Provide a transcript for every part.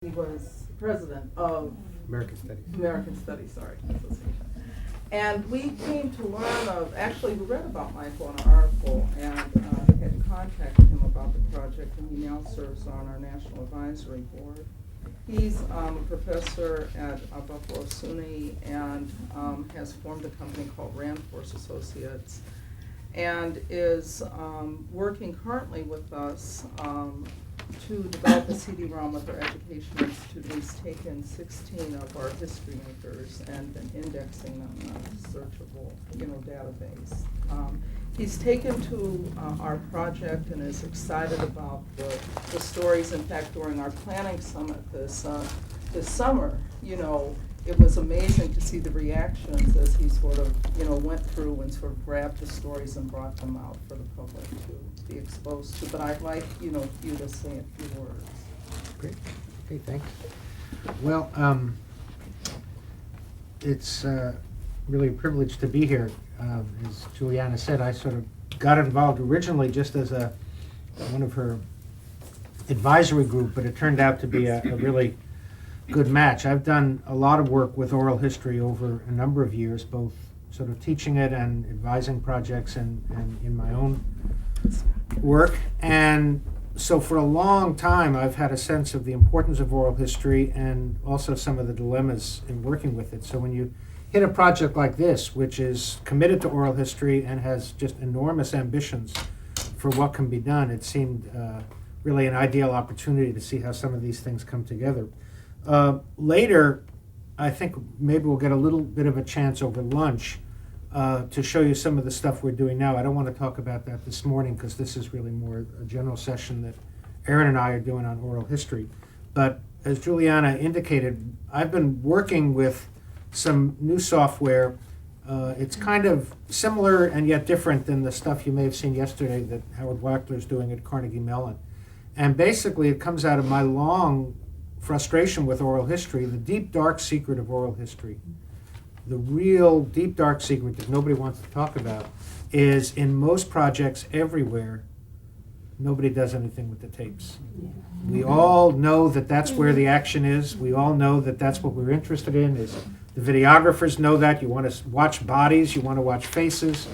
He was president of American Studies Association. And we came to learn of, actually we read about Michael in an article and had contacted him about the project, and he now serves on our National Advisory Board. He's a professor at Buffalo SUNY and has formed a company called Randforce Associates, and is working currently with us to develop a CD-ROM with our education institute. He's taken 16 of our HistoryMakers and been indexing them in a searchable, database. He's taken to our project and is excited about the stories. In fact, during our planning summit this summer, it was amazing to see the reactions as he sort of, went through and sort of grabbed the stories and brought them out for the public to be exposed to. But I'd like, you to say a few words. Great. Okay, thanks. Well, it's really a privilege to be here. As Juliana said, I sort of got involved originally just as one of her advisory group, but it turned out to be a really good match. I've done a lot of work with oral history over a number of years, both sort of teaching it and advising projects and in my own work. And so for a long time, I've had a sense of the importance of oral history and also some of the dilemmas in working with it. So when you hit a project like this, which is committed to oral history and has just enormous ambitions for what can be done, it seemed really an ideal opportunity to see how some of these things come together. Later, I think maybe we'll get a little bit of a chance over lunch to show you some of the stuff we're doing now. I don't want to talk about that this morning because this is really more a general session that Erin and I are doing on oral history. But as Juliana indicated, I've been working with some new software. It's kind of similar and yet different than the stuff you may have seen yesterday that Howard Wachtler's doing at Carnegie Mellon. And basically it comes out of my long frustration with oral history, the deep, dark secret of oral history. The real deep, dark secret that nobody wants to talk about is in most projects everywhere, nobody does anything with the tapes. We all know that that's where the action is. We all know that that's what we're interested in. Is the videographers know that. You want to watch bodies, you want to watch faces.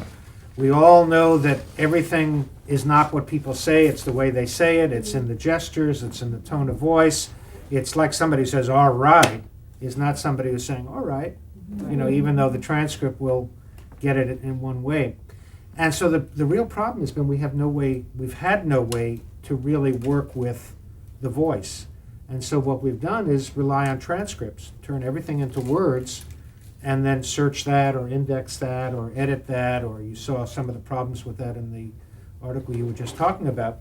We all know that everything is not what people say, it's the way they say it. It's in the gestures, it's in the tone of voice. It's like somebody who says, all right, is not somebody who's saying, all right, even though the transcript will get it in one way. And so the real problem has been we've had no way to really work with the voice. And so what we've done is rely on transcripts, turn everything into words, and then search that or index that or edit that, or you saw some of the problems with that in the article you were just talking about.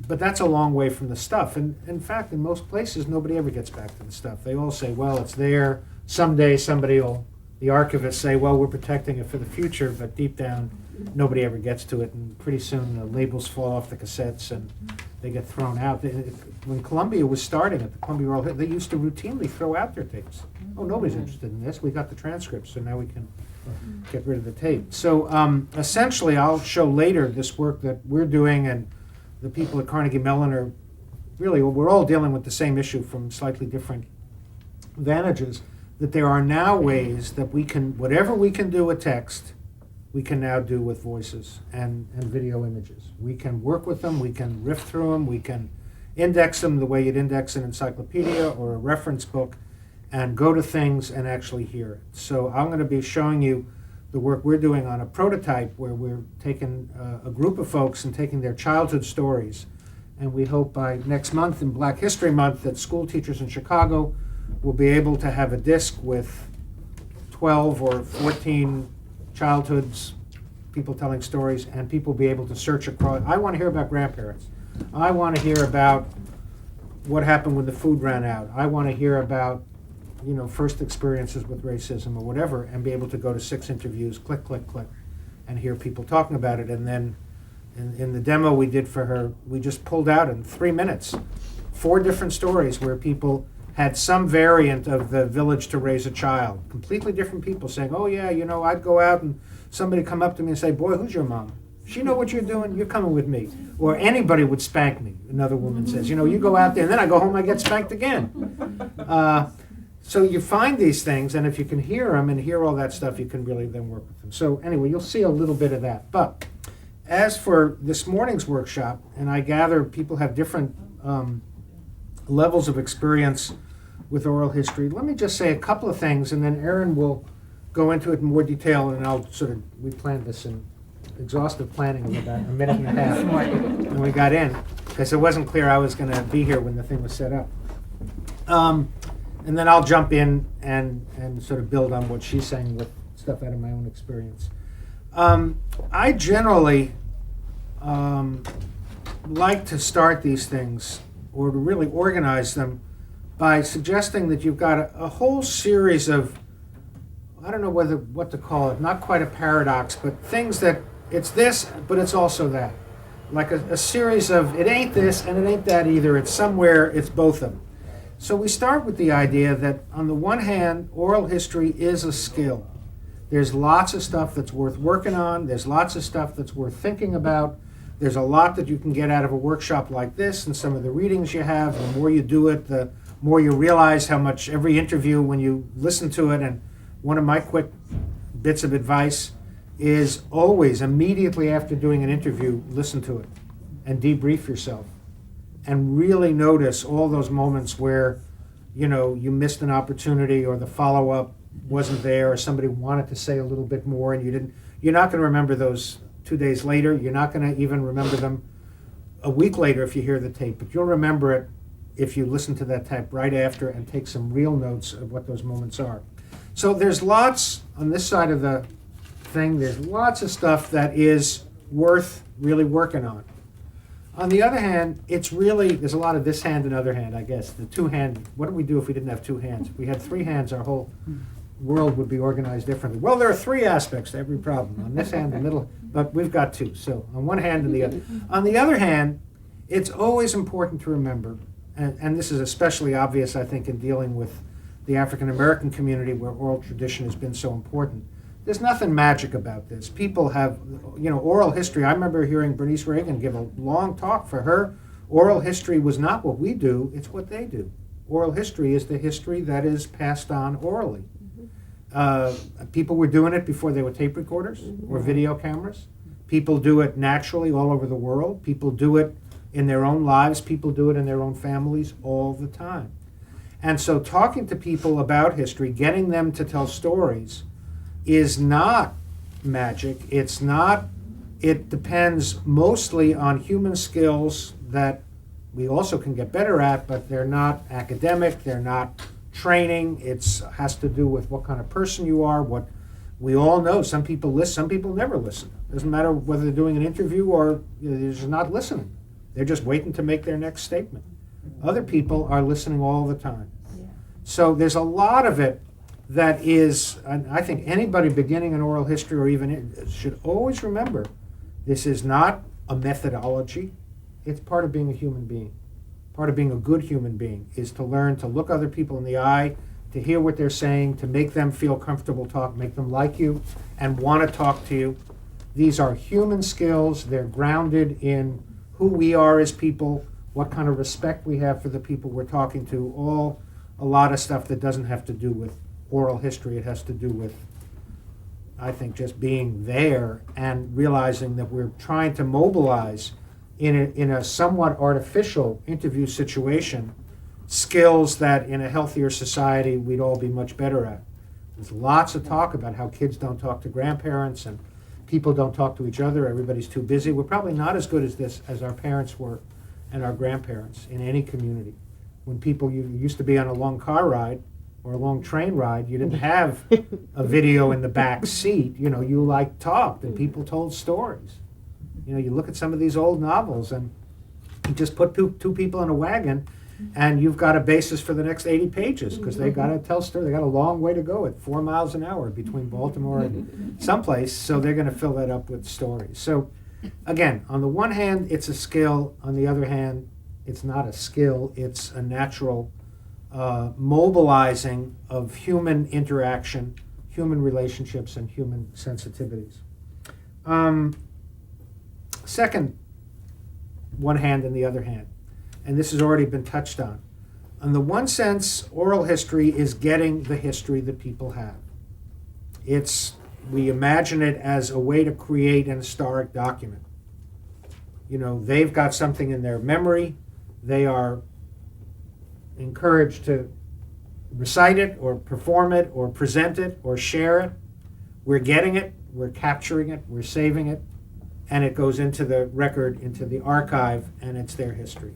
But that's a long way from the stuff. And in fact, in most places, nobody ever gets back to the stuff. They all say, well, it's there. Someday somebody will, the archivists say, well, we're protecting it for the future, but deep down, nobody ever gets to it. And pretty soon the labels fall off the cassettes and they get thrown out. When Columbia was starting at the Columbia Oral, they used to routinely throw out their tapes. Oh, nobody's interested in this. We got the transcripts, so now we can get rid of the tape. So essentially, I'll show later this work that we're doing, and the people at Carnegie Mellon are really, we're all dealing with the same issue from slightly different vantages, that there are now ways that we can, whatever we can do with text, we can now do with voices and video images. We can work with them, we can riff through them, we can index them the way you'd index an encyclopedia or a reference book, and go to things and actually hear it. So I'm going to be showing you the work we're doing on a prototype where we're taking a group of folks and taking their childhood stories. And we hope by next month in Black History Month that school teachers in Chicago will be able to have a disc with 12 or 14 childhoods, people telling stories, and people be able to search across. I want to hear about grandparents. I want to hear about what happened when the food ran out. I want to hear about first experiences with racism or whatever, and be able to go to 6 interviews, click, click, click, and hear people talking about it. And then in the demo we did for her, we just pulled out in 3 minutes 4 different stories where people had some variant of the village to raise a child. Completely different people saying, oh yeah, I'd go out and somebody come up to me and say, boy, who's your mom? She know what you're doing, you're coming with me. Or anybody would spank me, another woman says. You go out there, and then I go home, I get spanked again. So you find these things, and if you can hear them and hear all that stuff, you can really then work with them. So anyway, you'll see a little bit of that. But as for this morning's workshop, and I gather people have different levels of experience with oral history, let me just say a couple of things, and then Erin will go into it in more detail, and we planned this in exhaustive planning of about a minute and a half when we got in, because it wasn't clear I was going to be here when the thing was set up. And then I'll jump in and sort of build on what she's saying with stuff out of my own experience. I generally like to start these things, or to really organize them, by suggesting that you've got a whole series of, I don't know what to call it, not quite a paradox, but things that it's this, but it's also that. Like a series of, it ain't this and it ain't that either, it's somewhere, it's both of them. So we start with the idea that, on the one hand, oral history is a skill. There's lots of stuff that's worth working on. There's lots of stuff that's worth thinking about. There's a lot that you can get out of a workshop like this and some of the readings you have. The more you do it, the more you realize how much every interview, when you listen to it, and one of my quick bits of advice is always, immediately after doing an interview, listen to it and debrief yourself. And really notice all those moments where, you missed an opportunity, or the follow-up wasn't there, or somebody wanted to say a little bit more and you didn't. You're not going to remember those 2 days later. You're not going to even remember them a week later if you hear the tape. But you'll remember it if you listen to that tape right after and take some real notes of what those moments are. So there's lots, on this side of the thing, there's lots of stuff that is worth really working on. On the other hand, there's a lot of this hand and other hand, I guess. The two hand, what do we do if we didn't have two hands? If we had three hands, our whole world would be organized differently. Well, there are three aspects to every problem. On this hand, the middle, but we've got two. So on one hand and the other. On the other hand, it's always important to remember, and this is especially obvious, I think, in dealing with the African American community where oral tradition has been so important. There's nothing magic about this. People have, oral history. I remember hearing Bernice Reagan give a long talk. For her, oral history was not what we do, it's what they do. Oral history is the history that is passed on orally. People were doing it before there were tape recorders or video cameras. People do it naturally all over the world. People do it in their own lives. People do it in their own families all the time. And so talking to people about history, getting them to tell stories, is not magic. It depends mostly on human skills that we also can get better at, but they're not academic, they're not training. It has to do with what kind of person you are, what we all know. Some people listen, some people never listen. Doesn't matter whether they're doing an interview or they're just not listening. They're just waiting to make their next statement. Other people are listening all the time. So there's a lot of it that is, and I think anybody beginning in oral history or even should always remember, this is not a methodology. It's part of being a human being. Part of being a good human being is to learn to look other people in the eye, to hear what they're saying, to make them feel comfortable talk, make them like you and want to talk to you. These are human skills. They're grounded in who we are as people, what kind of respect we have for the people we're talking to, a lot of stuff that doesn't have to do with oral history. It has to do with, I think, just being there and realizing that we're trying to mobilize in a somewhat artificial interview situation skills that in a healthier society we'd all be much better at. There's lots of talk about how kids don't talk to grandparents and people don't talk to each other. Everybody's too busy. We're probably not as good as this as our parents were and our grandparents in any community. When people used to be on a long car ride or a long train ride, you didn't have a video in the back seat. You talked and people told stories. You look at some of these old novels and you just put two people in a wagon and you've got a basis for the next 80 pages because they got to tell stories. They got a long way to go at 4 miles an hour between Baltimore and someplace, so they're going to fill that up with stories. So again, on the one hand, it's a skill. On the other hand, it's not a skill. It's a natural mobilizing of human interaction, human relationships, and human sensitivities. Second, one hand and the other hand, and this has already been touched on. In the one sense, oral history is getting the history that people have. We imagine it as a way to create an historic document. They've got something in their memory. They are encouraged to recite it or perform it or present it or share it. We're getting it, we're capturing it, we're saving it, and it goes into the record, into the archive, and it's their history.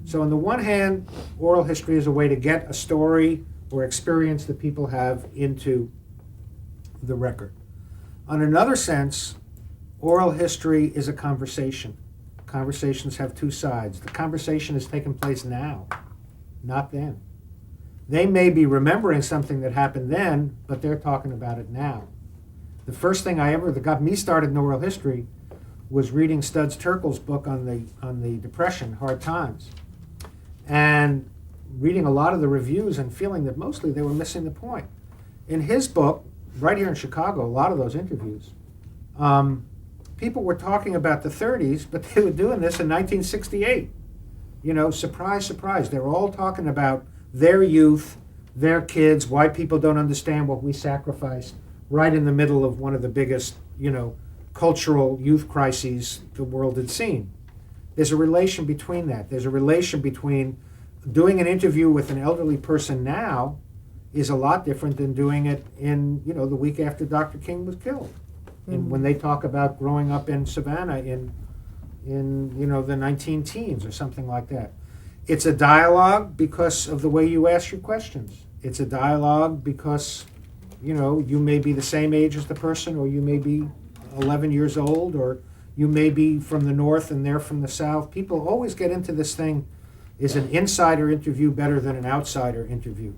So on the one hand, oral history is a way to get a story or experience that people have into the record. On another sense, oral history is a conversation. Conversations have two sides. The conversation is taking place now, not then. They may be remembering something that happened then, but they're talking about it now. The first thing that got me started in oral history was reading Studs Terkel's book on the Depression, Hard Times, and reading a lot of the reviews and feeling that mostly they were missing the point. In his book, right here in Chicago, a lot of those interviews, people were talking about the 30s, but they were doing this in 1968. Surprise, surprise. They were all talking about their youth, their kids, why people don't understand what we sacrificed, right in the middle of one of the biggest, cultural youth crises the world had seen. There's a relation between that. There's a relation between doing an interview with an elderly person now is a lot different than doing it in, the week after Dr. King was killed. Mm-hmm. And when they talk about growing up in Savannah in the 19-teens or something like that. It's a dialogue because of the way you ask your questions. It's a dialogue because, you may be the same age as the person, or you may be 11 years old, or you may be from the north and they're from the south. People always get into this thing, is an insider interview better than an outsider interview?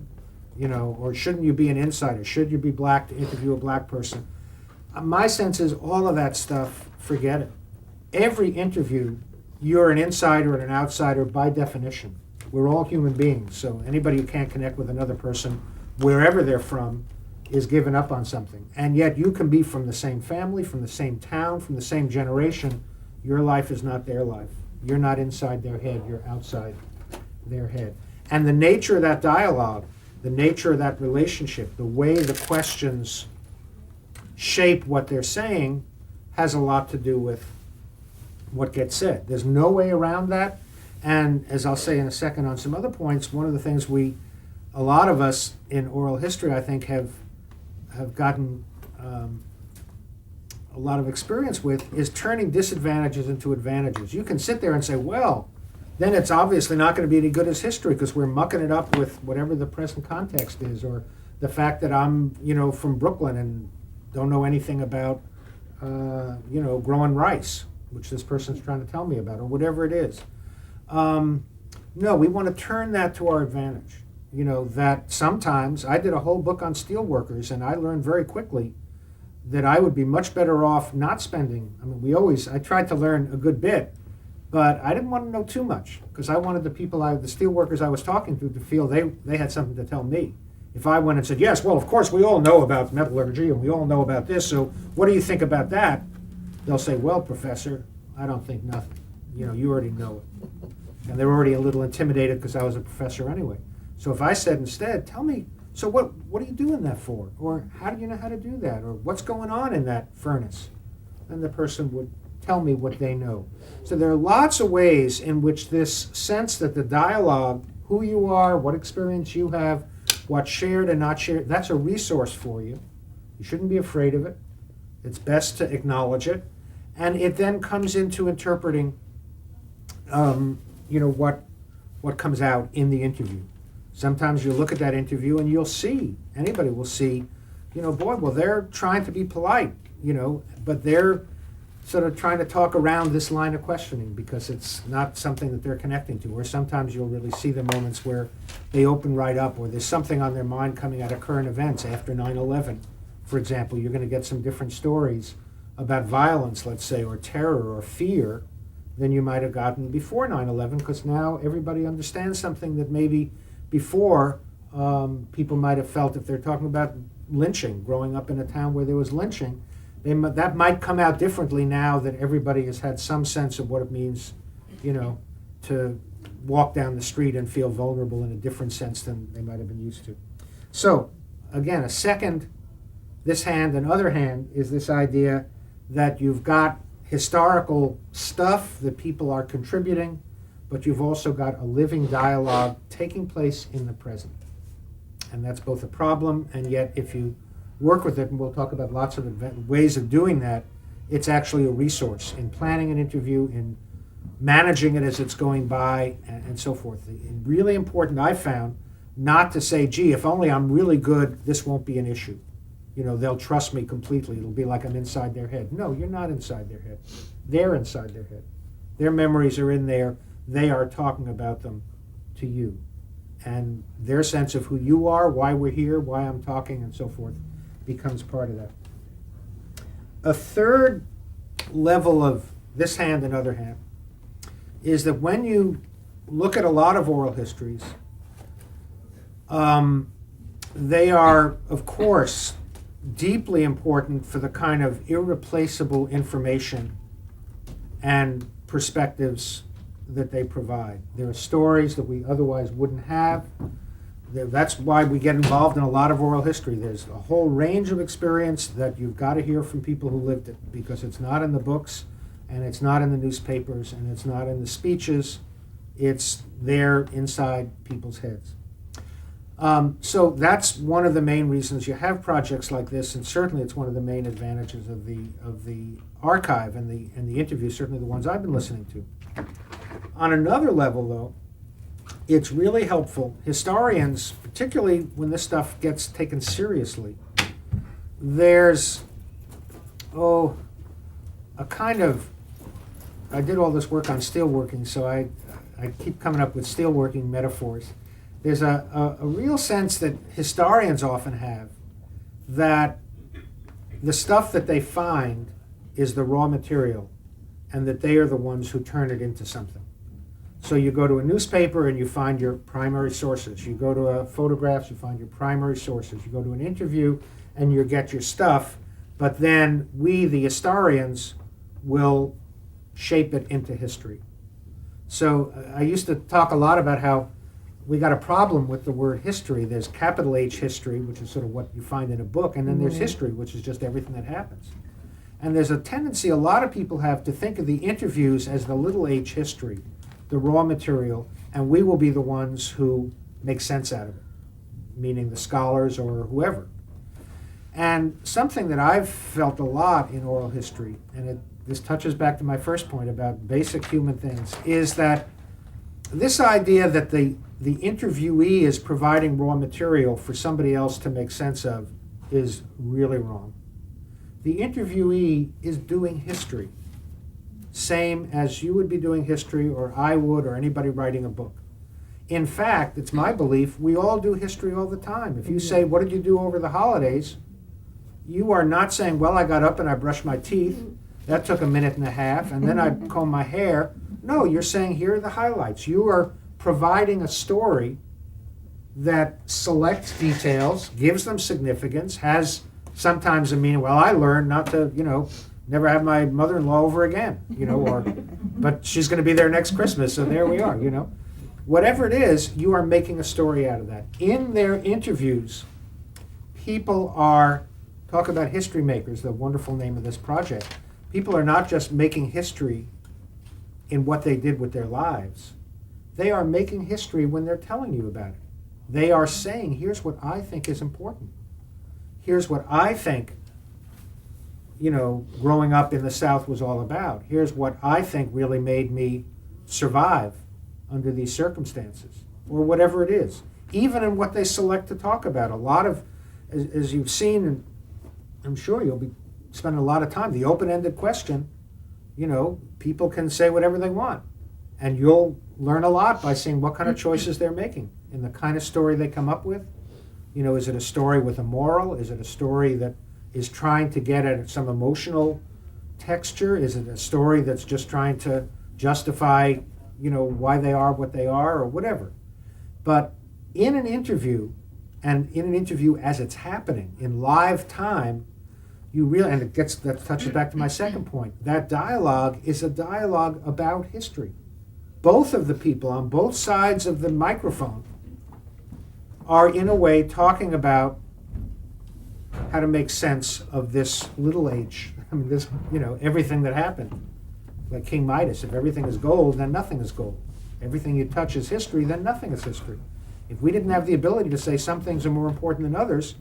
Or shouldn't you be an insider? Should you be black to interview a black person? My sense is all of that stuff, forget it. Every interview, you're an insider and an outsider by definition. We're all human beings, so anybody who can't connect with another person, wherever they're from, is giving up on something. And yet you can be from the same family, from the same town, from the same generation. Your life is not their life. You're not inside their head, you're outside their head. And the nature of that dialogue, the nature of that relationship, the way the questions shape what they're saying has a lot to do with what gets said. There's no way around that. And as I'll say in a second on some other points, one of the things a lot of us in oral history, I think, have gotten a lot of experience with is turning disadvantages into advantages. You can sit there and say, well, then it's obviously not going to be any good as history because we're mucking it up with whatever the present context is, or the fact that I'm, from Brooklyn and don't know anything about, growing rice, which this person's trying to tell me about, or whatever it is. No, we want to turn that to our advantage. That sometimes, I did a whole book on steel workers, and I learned very quickly that I would be much better off not spending, I tried to learn a good bit, but I didn't want to know too much, because I wanted the steel workers I was talking to feel they had something to tell me. If I went and said, yes, well, of course, we all know about metallurgy, and we all know about this, so what do you think about that? They'll say, well, Professor, I don't think nothing. You already know it. And they're already a little intimidated because I was a professor anyway. So if I said instead, tell me, so what are you doing that for? Or how do you know how to do that? Or what's going on in that furnace? Then the person would tell me what they know. So there are lots of ways in which this sense that the dialogue, who you are, what experience you have, what's shared and not shared, that's a resource for you. You shouldn't be afraid of it. It's best to acknowledge it. And it then comes into interpreting, what comes out in the interview. Sometimes you look at that interview and you'll see, anybody will see, they're trying to be polite, but they're sort of trying to talk around this line of questioning because it's not something that they're connecting to. Or sometimes you'll really see the moments where they open right up, or there's something on their mind coming out of current events after 9/11. For example, you're going to get some different stories about violence, let's say, or terror or fear than you might have gotten before 9/11, because now everybody understands something that maybe before people might have felt if they're talking about lynching, growing up in a town where there was lynching. That might come out differently now that everybody has had some sense of what it means, to walk down the street and feel vulnerable in a different sense than they might have been used to. So, again, a second, this hand and other hand, is this idea that you've got historical stuff that people are contributing, but you've also got a living dialogue taking place in the present. And that's both a problem, and yet if you work with it, and we'll talk about lots of ways of doing that, it's actually a resource in planning an interview, in managing it as it's going by, and so forth. It's really important, I found, not to say, gee, if only I'm really good, this won't be an issue. They'll trust me completely. It'll be like I'm inside their head. No, you're not inside their head. They're inside their head. Their memories are in there. They are talking about them to you. And their sense of who you are, why we're here, why I'm talking, and so forth, becomes part of that. A third level of this hand and other hand is that when you look at a lot of oral histories, they are, of course, deeply important for the kind of irreplaceable information and perspectives that they provide. There are stories that we otherwise wouldn't have. That's why we get involved in a lot of oral history. There's a whole range of experience that you've got to hear from people who lived it, because it's not in the books, and it's not in the newspapers, and it's not in the speeches. It's there inside people's heads. So that's one of the main reasons you have projects like this, and certainly it's one of the main advantages of the archive and the interviews, certainly the ones I've been listening to. On another level, though, it's really helpful. Historians, particularly when this stuff gets taken seriously, there's, a kind of, I did all this work on steelworking, so I keep coming up with steelworking metaphors. There's a real sense that historians often have that the stuff that they find is the raw material, and that they are the ones who turn it into something. So you go to a newspaper and you find your primary sources. You go to photographs, you find your primary sources. You go to an interview and you get your stuff, but then we, the historians, will shape it into history. So I used to talk a lot about how we got a problem with the word history. There's capital H history, which is sort of what you find in a book, and then there's history, which is just everything that happens. And there's a tendency a lot of people have to think of the interviews as the little h history, the raw material, and we will be the ones who make sense out of it, meaning the scholars or whoever. And something that I've felt a lot in oral history, and this touches back to my first point about basic human things, is that this idea that the interviewee is providing raw material for somebody else to make sense of is really wrong. The interviewee is doing history, same as you would be doing history, or I would, or anybody writing a book. In fact, it's my belief, we all do history all the time. If you say, what did you do over the holidays? You are not saying, well, I got up and I brushed my teeth. That took a minute and a half, and then I combed my hair. No, you're saying, here are the highlights. You are providing a story that selects details, gives them significance, has sometimes a meaning. Well, I learned not to, never have my mother-in-law over again, but she's going to be there next Christmas, so there we are, Whatever it is, you are making a story out of that. In their interviews, people are, talk about HistoryMakers, the wonderful name of this project. People are not just making history in what they did with their lives. They are making history when they're telling you about it. They are saying, here's what I think is important. Here's what I think, growing up in the South was all about. Here's what I think really made me survive under these circumstances, or whatever it is. Even in what they select to talk about. A lot of, as you've seen, and I'm sure you'll be spending a lot of time, the open-ended question, people can say whatever they want. And you'll learn a lot by seeing what kind of choices they're making and the kind of story they come up with. Is it a story with a moral? Is it a story that is trying to get at some emotional texture? Is it a story that's just trying to justify, why they are what they are, or whatever? But in an interview, and in an interview as it's happening, in live time, you really, and that touches back to my second point, that dialogue is a dialogue about history. Both of the people on both sides of the microphone are in a way talking about how to make sense of this little h. I mean, this, everything that happened. Like King Midas, if everything is gold, then nothing is gold. Everything you touch is history, then nothing is history. If we didn't have the ability to say some things are more important than others,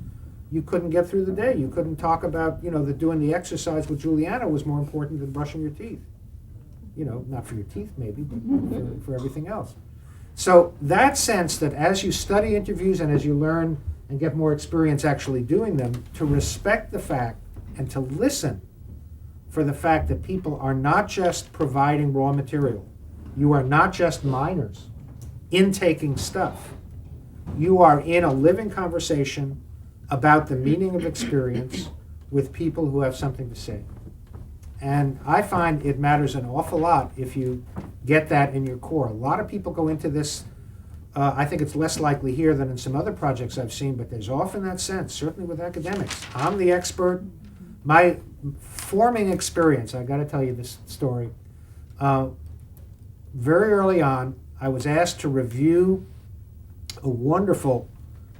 you couldn't get through the day. You couldn't talk about, that doing the exercise with Juliana was more important than brushing your teeth. Not for your teeth maybe, but for everything else. So that sense that as you study interviews and as you learn and get more experience actually doing them, to respect the fact and to listen for the fact that people are not just providing raw material. You are not just miners intaking stuff. You are in a living conversation about the meaning of experience with people who have something to say. And I find it matters an awful lot if you get that in your core. A lot of people go into this, I think it's less likely here than in some other projects I've seen, but there's often that sense, certainly with academics. I'm the expert. My forming experience, I got to tell you this story. Very early on, I was asked to review a wonderful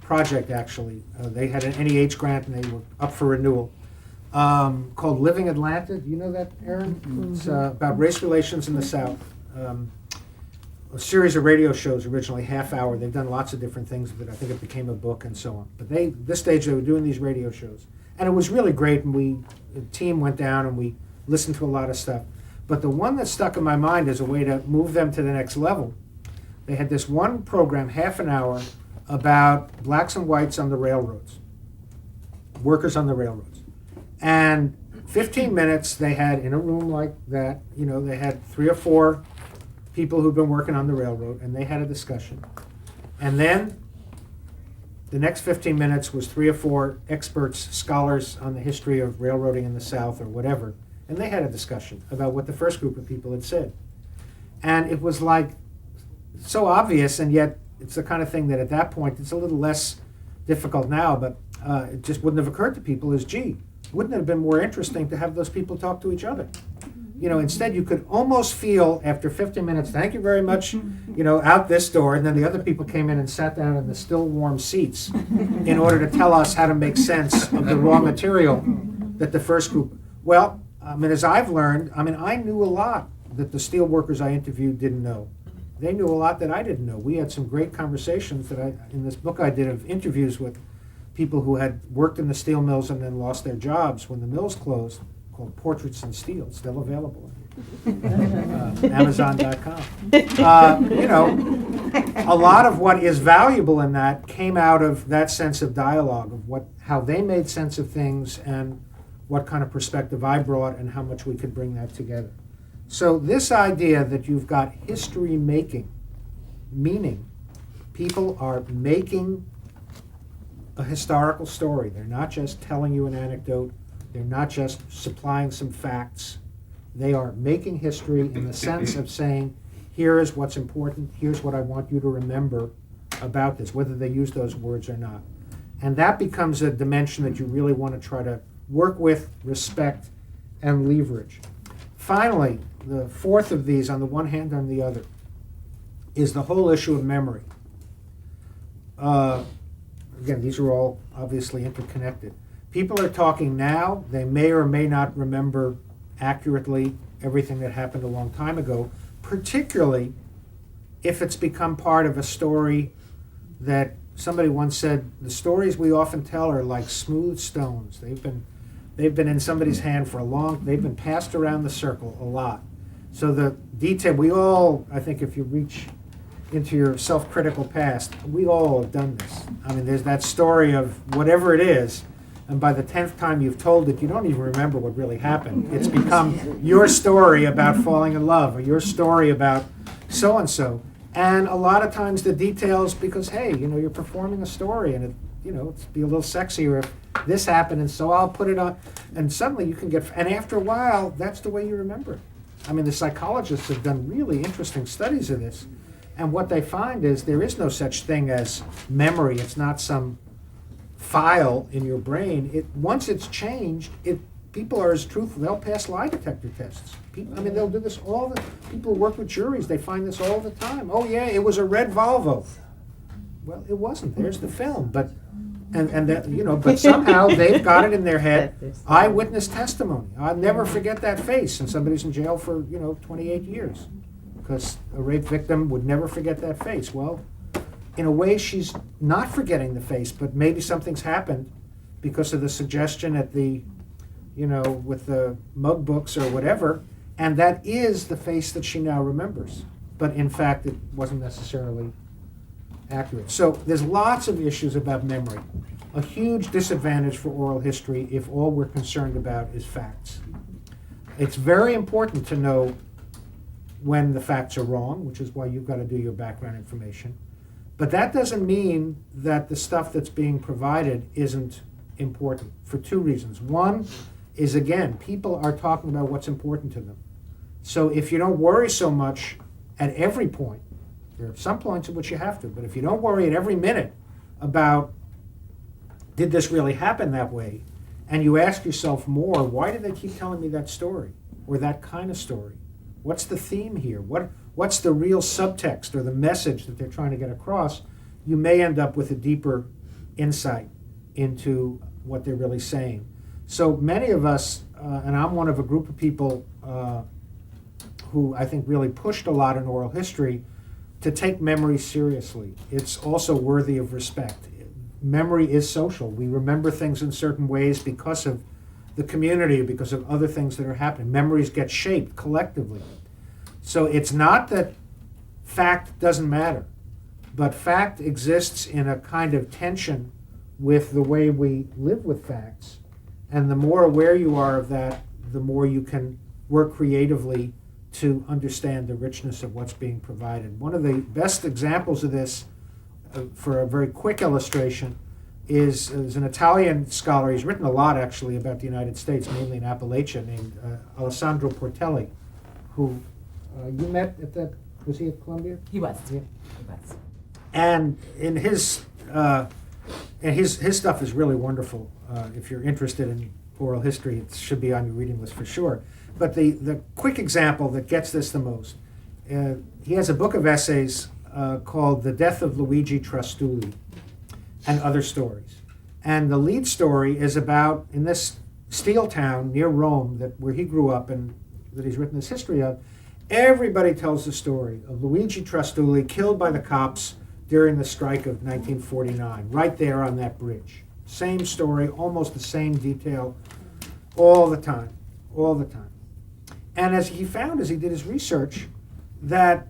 project, actually. They had an NEH grant and they were up for renewal, called Living Atlanta. Do you know that, Aaron? Mm-hmm. It's about race relations in the South. A series of radio shows, originally half hour. They've done lots of different things with it. I think it became a book and so on. But this stage they were doing these radio shows. And it was really great, and the team went down and we listened to a lot of stuff. But the one that stuck in my mind as a way to move them to the next level, they had this one program, half an hour, about blacks and whites on the railroads, workers on the railroads. And 15 minutes they had in a room like that, they had 3 or 4 people who'd been working on the railroad, and they had a discussion. And then the next 15 minutes was 3 or 4 experts, scholars on the history of railroading in the South or whatever, and they had a discussion about what the first group of people had said. And it was like so obvious, and yet it's the kind of thing that at that point, it's a little less difficult now, but it just wouldn't have occurred to people as, gee, wouldn't it have been more interesting to have those people talk to each other? Instead you could almost feel after 15 minutes, thank you very much, out this door, and then the other people came in and sat down in the still warm seats in order to tell us how to make sense of the raw material that the first group, as I've learned, I knew a lot that the steel workers I interviewed didn't know. They knew a lot that I didn't know. We had some great conversations in this book I did of interviews with people who had worked in the steel mills and then lost their jobs when the mills closed, called Portraits in Steel, still available on Amazon.com. A lot of what is valuable in that came out of that sense of dialogue, of how they made sense of things and what kind of perspective I brought and how much we could bring that together. So this idea that you've got history making, meaning people are making a historical story. They're not just telling you an anecdote. They're not just supplying some facts. They are making history in the sense of saying, here is what's important, here's what I want you to remember about this, whether they use those words or not. And that becomes a dimension that you really want to try to work with, respect, and leverage. Finally, the fourth of these, on the one hand, on the other, is the whole issue of memory. Again, these are all obviously interconnected. People are talking now. They may or may not remember accurately everything that happened a long time ago, particularly if it's become part of a story that somebody once said, the stories we often tell are like smooth stones. They've been in somebody's hand for they've been passed around the circle a lot. So the detail, we all, I think if you reach into your self-critical past, we all have done this. There's that story of whatever it is, and by the 10th time you've told it, you don't even remember what really happened. It's become your story about falling in love, or your story about so-and-so. And a lot of times the details, because, hey, you're performing a story, and it'd be a little sexier if this happened, and so I'll put it on. And suddenly you can and after a while, that's the way you remember it. The psychologists have done really interesting studies of this. And what they find is there is no such thing as memory. It's not some file in your brain, once it's changed, people are as truthful. They'll pass lie detector tests. They'll do this people who work with juries, they find this all the time. Oh yeah, it was a red Volvo. Well, it wasn't. There's the film, but somehow they've got it in their head. Eyewitness testimony. I'll never forget that face, and somebody's in jail for 28 years because a rape victim would never forget that face. Well, in a way, she's not forgetting the face, but maybe something's happened because of the suggestion at the, with the mug books or whatever, and that is the face that she now remembers. But in fact, it wasn't necessarily accurate. So there's lots of issues about memory. A huge disadvantage for oral history if all we're concerned about is facts. It's very important to know when the facts are wrong, which is why you've got to do your background information. But that doesn't mean that the stuff that's being provided isn't important for two reasons. One is, again, people are talking about what's important to them. So if you don't worry so much at every point, there are some points at which you have to, but if you don't worry at every minute about, did this really happen that way, and you ask yourself more, why do they keep telling me that story or that kind of story? What's the theme here? What's the real subtext or the message that they're trying to get across? You may end up with a deeper insight into what they're really saying. So many of us, and I'm one of a group of people who I think really pushed a lot in oral history, to take memory seriously. It's also worthy of respect. Memory is social. We remember things in certain ways because of the community, because of other things that are happening. Memories get shaped collectively. So it's not that fact doesn't matter, but fact exists in a kind of tension with the way we live with facts. And the more aware you are of that, the more you can work creatively to understand the richness of what's being provided. One of the best examples of this, for a very quick illustration, is an Italian scholar. He's written a lot, actually, about the United States, mainly in Appalachia, named Alessandro Portelli, who you met at that, was he at Columbia? He was. Yeah. He was. And in his stuff is really wonderful. If you're interested in oral history, it should be on your reading list for sure. But the quick example that gets this the most, he has a book of essays called The Death of Luigi Trastulli and Other Stories. And the lead story is about, in this steel town near Rome, where he grew up and that he's written this history of, everybody tells the story of Luigi Trastulli killed by the cops during the strike of 1949, right there on that bridge. Same story, almost the same detail, all the time. And as he found, as he did his research, that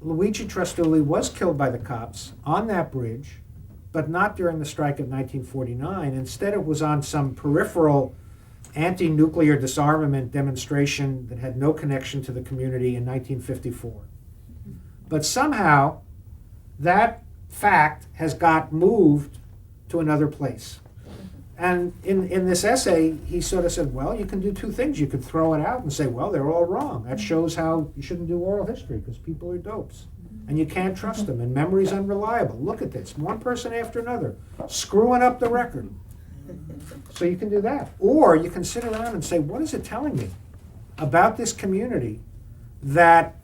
Luigi Trastulli was killed by the cops on that bridge, but not during the strike of 1949. Instead, it was on some peripheral anti-nuclear disarmament demonstration that had no connection to the community in 1954. But somehow, that fact has got moved to another place. And in this essay, he sort of said, well, you can do two things. You could throw it out and say, well, they're all wrong. That shows how you shouldn't do oral history because people are dopes. And you can't trust them, and memory's unreliable. Look at this, one person after another, screwing up the record. So you can do that. Or you can sit around and say, what is it telling me about this community that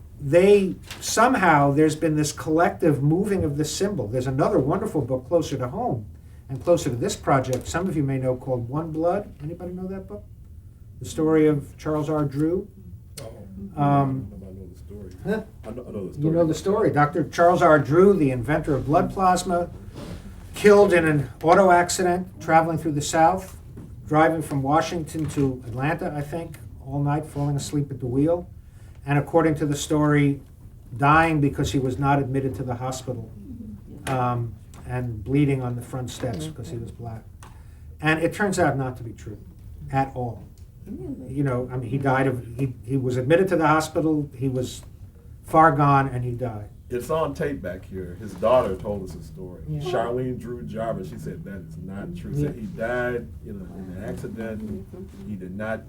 somehow there's been this collective moving of this symbol. There's another wonderful book closer to home and closer to this project, some of you may know, called One Blood. Anybody know that book? The story of Charles R. Drew. I know the story. Huh? I know the story. You know the story. Dr. Charles R. Drew, the inventor of blood plasma, killed in an auto accident traveling through the South, driving from Washington to Atlanta, I think, all night, falling asleep at the wheel. And according to the story, dying because he was not admitted to the hospital. And bleeding on the front steps because he was black. And it turns out not to be true at all. You know, I mean, he was admitted to the hospital, he was far gone, and he died. It's on tape back here. His daughter told us a story. Yeah. Charlene Drew Jarvis, she said that is not true. She said he died in an accident. He did not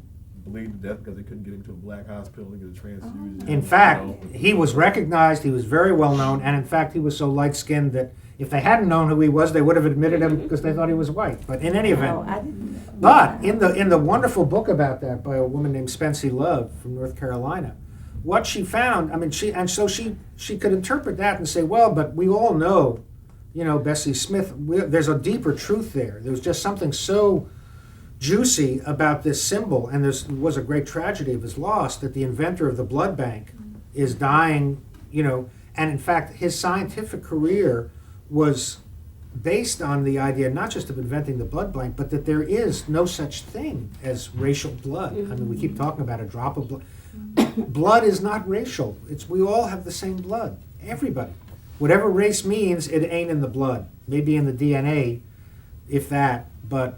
bleeding to death because they couldn't get him to a black hospital to get a transfusion. In fact, he was recognized, he was very well known, and in fact, he was so light-skinned that if they hadn't known who he was, they would have admitted him because they thought he was white. But in any event, I didn't. but in the wonderful book about that by a woman named Spency Love from North Carolina, what she found, I mean, she could interpret that and say, well, but we all know, you know, Bessie Smith, there's a deeper truth there. There was just something so juicy about this symbol, and there was a great tragedy of his loss, that the inventor of the blood bank is dying, you know, and in fact, his scientific career was based on the idea not just of inventing the blood bank, but that there is no such thing as racial blood. I mean, we keep talking about a drop of blood. Blood is not racial. We all have the same blood. Everybody. Whatever race means, it ain't in the blood. Maybe in the DNA, if that, but